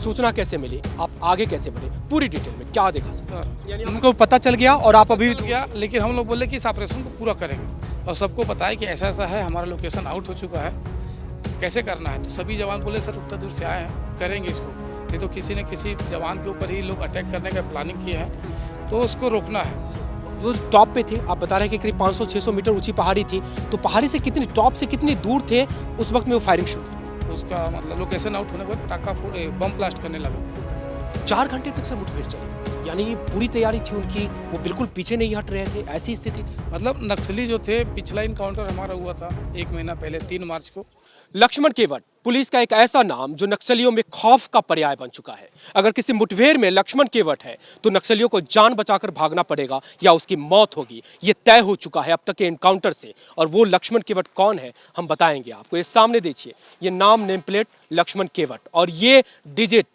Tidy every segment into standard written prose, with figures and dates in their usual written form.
सूचना कैसे मिली, आप आगे कैसे बढ़े, पूरी डिटेल में क्या देखा सर? सर यानी उनको पता चल गया और आप अभी चल गया, लेकिन हम लोग बोले कि इस ऑपरेशन को पूरा करेंगे और सबको बताया कि ऐसा ऐसा है, हमारा लोकेशन आउट हो चुका है, कैसे करना है। तो सभी जवान बोले सर उतना दूर से आए हैं, करेंगे इसको। नहीं तो किसी न किसी जवान के ऊपर ही लोग अटैक करने का प्लानिंग किए हैं, तो उसको रोकना है। वो टॉप पे थे, आप बता रहे हैं कि करीब 500-600 मीटर ऊंची पहाड़ी थी, तो पहाड़ी से कितनी टॉप से कितनी दूर थे उस वक्त में वो फायरिंग शुरू हुई? उसका मतलब लोकेशन आउट होने के बाद पटाखा बम ब्लास्ट करने लगे। 4 घंटे तक से मुठभेड़ चली, यानी पूरी तैयारी थी उनकी, वो बिल्कुल पीछे नहीं हट रहे थे, ऐसी स्थिति थी। मतलब नक्सली जो थे, पिछला इनकाउंटर हमारा हुआ था 1 महीना पहले 3 मार्च को। लक्ष्मण केवट पुलिस का एक ऐसा नाम जो नक्सलियों में खौफ का पर्याय बन चुका है। अगर किसी मुठभेड़ में लक्ष्मण केवट है तो नक्सलियों को जान बचाकर भागना पड़ेगा या उसकी मौत होगी, ये तय हो चुका है अब तक के एनकाउंटर से। और वो लक्ष्मण केवट कौन है हम बताएंगे आपको। ये सामने देखिए, ये नाम नेम प्लेट लक्ष्मण केवट, और ये डिजिट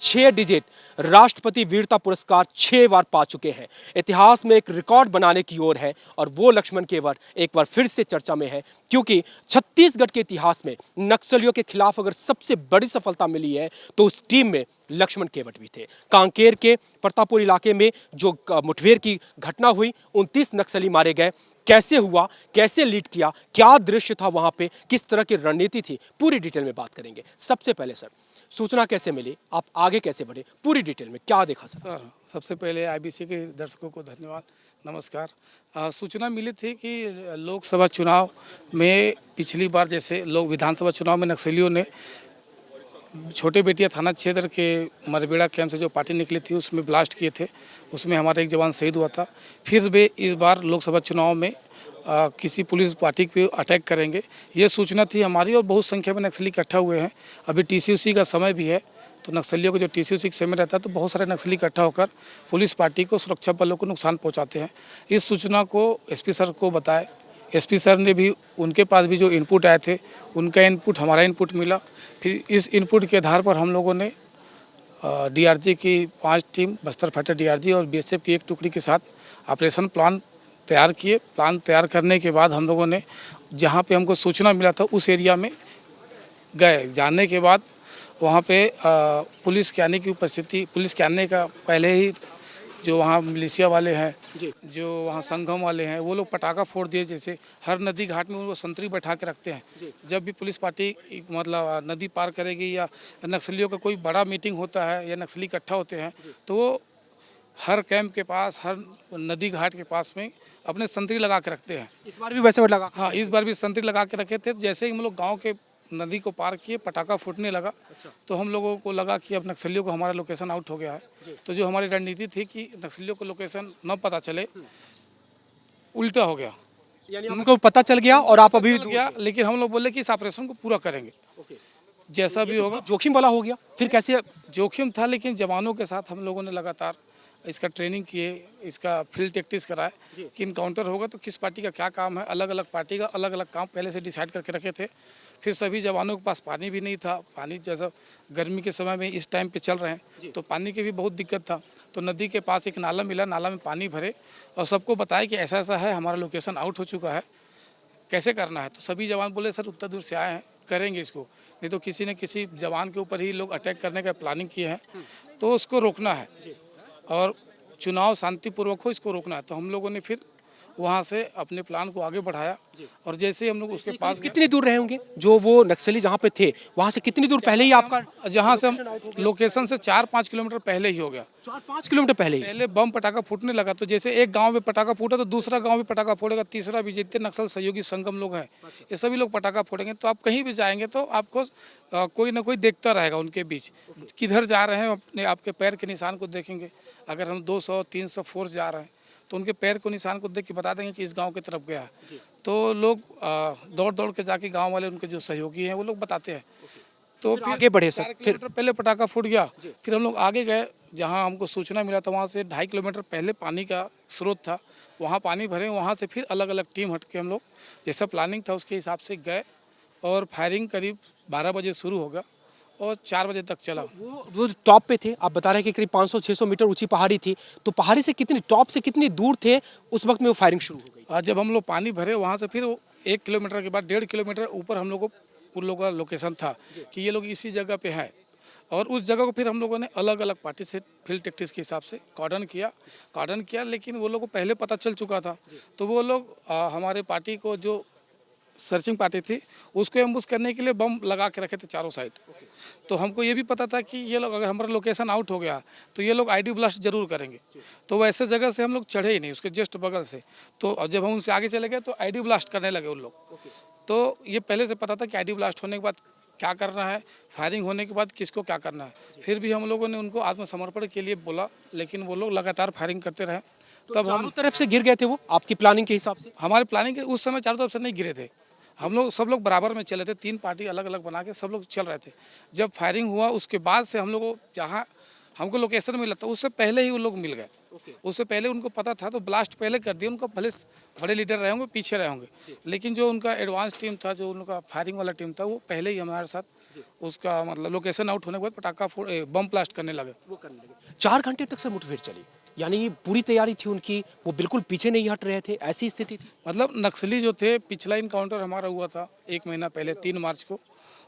6 डिजिट राष्ट्रपति वीरता पुरस्कार 6 बार पा चुके हैं। इतिहास में एक रिकॉर्ड बनाने की ओर है और वो लक्ष्मण केवट एक बार फिर से चर्चा में है, क्योंकि छत्तीसगढ़ के इतिहास में नक्सलियों के खिलाफ अगर सबसे बड़ी सफलता मिली है तो उस टीम में लक्ष्मण केवट भी थे। कांकेर के प्रतापपुर इलाके में जो मुठभेड़ की घटना हुई, 29 नक्सली मारे गए। कैसे हुआ, कैसे लीड किया, क्या दृश्य था वहां पे, किस तरह की रणनीति थी, पूरी डिटेल में बात करेंगे। सबसे पहले सर, सूचना कैसे मिली, आप आगे कैसे बढ़े, पूरी डिटेल में क्या देखा सर? सर सबसे पहले आईबीसी के दर्शकों को धन्यवाद, नमस्कार। सूचना मिली थी कि लोकसभा चुनाव में पिछली बार जैसे लोग विधानसभा चुनाव में नक्सलियों ने छोटे बेटिया थाना क्षेत्र के मरबेड़ा कैंप से जो पार्टी निकली थी उसमें ब्लास्ट किए थे, उसमें हमारा एक जवान शहीद हुआ था। फिर वे इस बार लोकसभा चुनाव में किसी पुलिस पार्टी पे अटैक करेंगे, ये सूचना थी हमारी। और बहुत संख्या में नक्सली इकट्ठा हुए हैं। अभी टीसीयूसी का समय भी है, तो नक्सलियों को जो टीसीयूसी के समय रहता है तो बहुत सारे नक्सली इकट्ठा होकर पुलिस पार्टी को, सुरक्षा बलों को नुकसान पहुँचाते हैं। इस सूचना को एसपी सर को बताए, एसपी सर ने भी, उनके पास भी जो इनपुट आए थे उनका इनपुट, हमारा इनपुट मिला। फिर इस इनपुट के आधार पर हम लोगों ने डीआरजी की 5 टीम, बस्तर फाइटर डीआरजी और बीएसएफ की 1 टुकड़ी के साथ ऑपरेशन प्लान तैयार किए। प्लान तैयार करने के बाद हम लोगों ने जहां पे हमको सूचना मिला था उस एरिया में गए। जाने के बाद वहां पे पुलिस के आने की उपस्थिति, पुलिस के आने का पहले ही जो वहाँ मिलिशिया वाले हैं, जो वहाँ संगम वाले हैं, वो लोग पटाखा फोड़ दिए। जैसे हर नदी घाट में वो संतरी बैठा के रखते हैं। जब भी पुलिस पार्टी मतलब नदी पार करेगी या नक्सलियों का कोई बड़ा मीटिंग होता है या नक्सली इकट्ठा होते हैं, तो वो हर कैंप के पास, हर नदी घाट के पास में अपने संतरी लगा के रखते हैं। इस बार भी वैसे लगा? हाँ, इस बार भी संतरी लगा के रखे थे। जैसे ही हम लोग गाँव के नदी को पार किए, पटाखा फूटने लगा। तो हम लोगों को लगा कि अब नक्सलियों को हमारा लोकेशन आउट हो गया है। तो जो हमारी रणनीति थी कि नक्सलियों को लोकेशन न पता चले, उल्टा हो गया। यानी उनको पता चल गया और आप अभी चल गया, लेकिन हम लोग बोले कि इस ऑपरेशन को पूरा करेंगे, जैसा भी होगा। जोखिम वाला हो गया। फिर कैसे? जोखिम था, लेकिन जवानों के साथ हम लोगों ने लगातार इसका ट्रेनिंग किए, इसका फील्ड टैक्टिक्स कराए कि इनकाउंटर होगा तो किस पार्टी का क्या काम है। अलग अलग पार्टी का अलग अलग काम पहले से डिसाइड करके रखे थे। फिर सभी जवानों के पास पानी भी नहीं था। पानी जैसा गर्मी के समय में इस टाइम पे चल रहे हैं तो पानी की भी बहुत दिक्कत था। तो नदी के पास एक नाला मिला, नाला में पानी भरे और सबको बताया कि ऐसा ऐसा है, हमारा लोकेशन आउट हो चुका है, कैसे करना है। तो सभी जवान बोले सर उतना दूर से आए हैं, करेंगे इसको। नहीं तो किसी न किसी जवान के ऊपर ही लोग अटैक करने का प्लानिंग किए हैं, तो उसको रोकना है और चुनाव शांतिपूर्वक हो, इसको रोकना है। तो हम लोगों ने फिर वहाँ से अपने प्लान को आगे बढ़ाया और जैसे ही हम लोग उसके पास कितनी दूर रहे होंगे जो वो नक्सली जहाँ पे थे, वहाँ से कितनी दूर पहले ही आपका? जहाँ से हम लोकेशन से 4-5 किलोमीटर पहले ही हो गया। 4-5 किलोमीटर पहले ही? पहले बम पटाखा फूटने लगा, तो जैसे एक गांव में पटाखा फूटा तो दूसरा गांव भी पटाखा फोड़ेगा, तीसरा भी। जितने नक्सल सहयोगी संगम लोग हैं ये सभी लोग पटाखा फोड़ेंगे। तो आप कहीं भी जाएंगे तो आपको कोई ना कोई देखता रहेगा उनके बीच, किधर जा रहे हैं अपने आपके पैर के निशान को देखेंगे। अगर हम 200-300 फोर्स जा रहे हैं तो उनके पैर को निशान को देख के बता देंगे कि इस गांव की तरफ गया है। तो लोग दौड़ दौड़ के जाके गांव वाले, उनके जो सहयोगी हैं, वो लोग बताते हैं। तो फिर आगे बढ़े सर। फिर पहले पटाखा फूट गया, फिर हम लोग आगे गए। जहां हमको सूचना मिला था वहां से 2.5 किलोमीटर पहले पानी का स्रोत था, वहां पानी भरे। वहां से फिर अलग अलग टीम हट के हम लोग जैसा प्लानिंग था उसके हिसाब से गए और फायरिंग करीब 12 बजे शुरू होगा और 4 बजे तक चला। वो टॉप पे थे, आप बता रहे हैं कि करीब 500-600 मीटर ऊंची पहाड़ी थी, तो पहाड़ी से कितनी, टॉप से कितनी दूर थे उस वक्त में वो फायरिंग शुरू हो गई? आज जब हम लोग पानी भरे वहाँ से फिर 1 किलोमीटर के बाद 1.5 किलोमीटर ऊपर हम लोग को उन लोगों का लोकेशन था कि ये लोग इसी जगह पे हैं। और उस जगह को फिर हम लोगों ने अलग अलग पार्टी से फील्ड टैक्टिक्स के हिसाब से कॉर्डन किया, लेकिन वो लोग को पहले पता चल चुका था। तो वो लोग हमारे पार्टी को जो सर्चिंग पार्टी थी उसको एम्बुश करने के लिए बम लगा के रखे थे चारों साइड। तो हमको ये भी पता था कि ये लोग अगर हमारा लोकेशन आउट हो गया तो ये लोग आईडी ब्लास्ट जरूर करेंगे। तो वैसे जगह से हम लोग चढ़े ही नहीं, उसके जस्ट बगल से। तो जब हम उनसे आगे चले गए तो आईडी ब्लास्ट करने लगे उन लोग। तो ये पहले से पता था कि आईडी ब्लास्ट होने के बाद क्या करना है, फायरिंग होने के बाद किसको क्या करना है। फिर भी हम लोगों ने उनको आत्मसमर्पण के लिए बोला, लेकिन वो लोग लगातार फायरिंग करते रहे। तो तब चारों हम तरफ से गिर गए थे वो आपकी प्लानिंग के हिसाब से? हमारे प्लानिंग के उस समय चारों तरफ से नहीं गिरे थे, हम लोग सब लोग बराबर में चले थे, 3 पार्टी अलग अलग बना के सब लोग चल रहे थे। जब फायरिंग हुआ उसके बाद से हम लोग को जहाँ हमको लोकेशन मिला था उससे पहले ही वो लोग मिल गए। उससे पहले उनको पता था तो ब्लास्ट पहले कर दिया। उनका भले बड़े लीडर रहे होंगे, पीछे रहे होंगे, लेकिन जो उनका एडवांस टीम था, जो उनका फायरिंग वाला टीम था, वो पहले ही हमारे साथ उसका मतलब लोकेशन आउट होने के बाद पटाखा बम ब्लास्ट करने लगे। 4 घंटे तक से मुठभेड़ चली, यानी पूरी तैयारी थी उनकी, वो बिल्कुल पीछे नहीं हट रहे थे, ऐसी स्थिति थी? मतलब नक्सली जो थे, पिछला इनकाउंटर हमारा हुआ था 1 महीना पहले 3 मार्च को,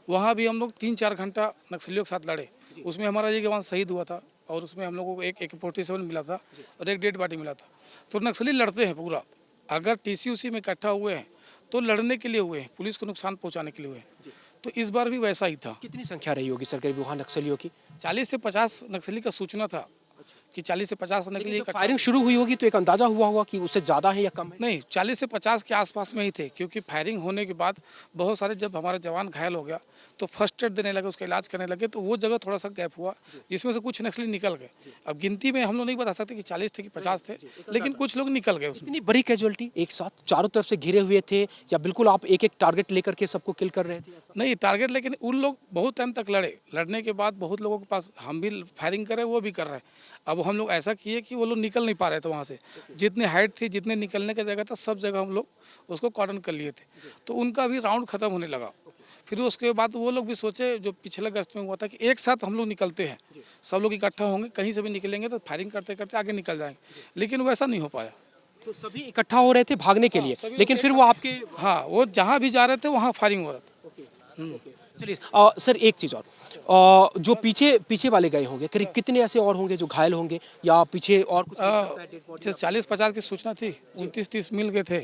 वहाँ भी हम लोग 3-4 घंटा नक्सलियों के साथ लड़े। उसमें हमारा एक जवान शहीद हुआ था और उसमें हम लोगों को एक AK-47 मिला था और एक डेड बॉडी मिला था। तो नक्सली लड़ते हैं पूरा, अगर TC उसी में इकट्ठा हुए हैं तो लड़ने के लिए हुए हैं, पुलिस को नुकसान पहुँचाने के लिए हुए हैं। तो इस बार भी वैसा ही था। कितनी संख्या रही होगी सर करीब वहाँ नक्सलियों की? 40 से 50 नक्सली का सूचना था कि 40 से 50 नक्सली जब फायरिंग शुरू हुई होगी तो एक अंदाजा हुआ होगा कि उससे ज़्यादा है या कम है? नहीं, 40 से 50 के आसपास में ही थे, क्योंकि फायरिंग होने के बाद बहुत सारे जब हमारा जवान घायल हो गया तो फर्स्ट एड देने लगे, उसका इलाज करने लगे, तो वो जगह थोड़ा सा गैप हुआ जिसमें से कुछ नक्सली निकल गए। अब गिनती में हम लोग नहीं बता सकते कि 40 थे कि 50 थे, लेकिन कुछ लोग निकल गए उसमें। इतनी बड़ी कैजुअलिटी एक साथ चारों तरफ से घिरे हुए थे, या बिल्कुल आप एक एक टारगेट लेकर के सबको किल कर रहे थे? नहीं टारगेट, लेकिन उन लोग बहुत टाइम तक लड़े, लड़ने के बाद बहुत लोगों के पास हम भी फायरिंग करे, वो भी कर रहे हैं। अब हम लोग ऐसा किए कि वो लोग निकल नहीं पा रहे थे वहाँ से, जितने हाइट थी, जितने निकलने का जगह था, सब जगह हम लोग उसको कॉर्डन कर लिए थे। तो उनका भी राउंड खत्म होने लगा। फिर उसके बाद वो लोग भी सोचे, जो पिछले अगस्त में हुआ था, कि एक साथ हम लोग निकलते हैं, सब लोग इकट्ठा होंगे, कहीं से भी निकलेंगे तो फायरिंग करते करते आगे निकल जाएंगे, लेकिन वैसा नहीं हो पाया। तो सभी इकट्ठा हो रहे थे भागने के लिए, लेकिन फिर वो आपके हाँ, वो जहाँ भी जा रहे थे वहाँ फायरिंग हो रहा था। चलिए सर एक चीज़ और, जो पीछे वाले गए होंगे करीब कितने ऐसे और होंगे जो घायल होंगे, या पीछे और कुछ? 40-50 की सूचना थी, 29-30 मिल गए थे,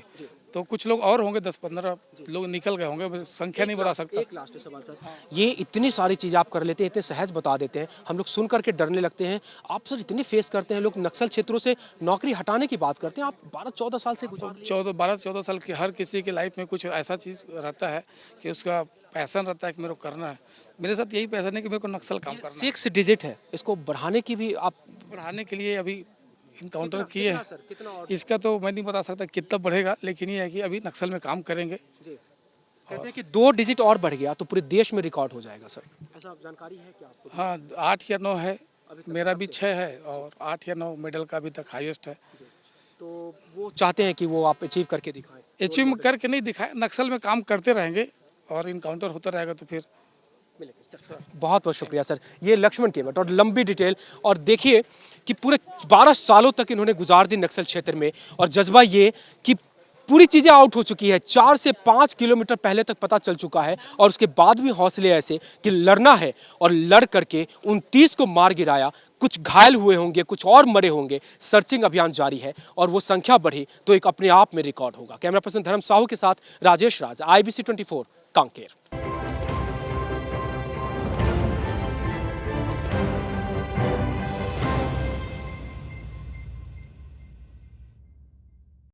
तो कुछ लोग और होंगे, 10-15 लोग निकल गए होंगे, मैं संख्या नहीं बता सकता। एक लास्ट सवाल सर, ये इतनी सारी चीज़ें आप कर लेते हैं, इतने सहज बता देते हैं, हम लोग सुन करके डरने लगते हैं। आप सर इतने फेस करते हैं, लोग नक्सल क्षेत्रों से नौकरी हटाने की बात करते हैं, आप 12-14 साल से गुजार 12-14 साल की हर किसी की लाइफ में कुछ ऐसा चीज़ रहता है कि उसका पैसन रहता है कि मेरे को करना है। मेरे साथ यही पैसन है कि मेरे को नक्सल काम करना है। 6 डिजिट है, इसको बढ़ाने की भी आप बढ़ाने के लिए अभी इनकाउंटर किए हैं, इसका तो मैं नहीं बता सकता कितना बढ़ेगा, लेकिन ये है कि अभी नक्सल में काम करेंगे। कहते हैं कि 2 डिजिट और बढ़ गया तो पूरे देश में रिकॉर्ड हो जाएगा सर, ऐसा जानकारी है क्या आपको? हाँ, 8 या 9 है, मेरा भी 6 है और 8 या 9 मेडल का अभी तक हाईएस्ट है। तो वो चाहते हैं कि वो आप अचीव करके दिखाएं? अचीव करके नहीं दिखाए, नक्सल में काम करते रहेंगे और इनकाउंटर होता रहेगा तो फिर बहुत बहुत शुक्रिया सर। ये लक्ष्मण केवट और लंबी डिटेल, और देखिए कि पूरे 12 सालों तक इन्होंने गुजार दी नक्सल क्षेत्र में, और जज्बा ये कि पूरी चीज़ें आउट हो चुकी है, 4 से 5 किलोमीटर पहले तक पता चल चुका है, और उसके बाद भी हौसले ऐसे कि लड़ना है, और लड़ करके 29 को मार गिराया। कुछ घायल हुए होंगे, कुछ और मरे होंगे, सर्चिंग अभियान जारी है, और वो संख्या बढ़ी तो एक अपने आप में रिकॉर्ड होगा। कैमरा पर्सन धर्म साहू के साथ राजेश राज, IBC 24 कांकेर।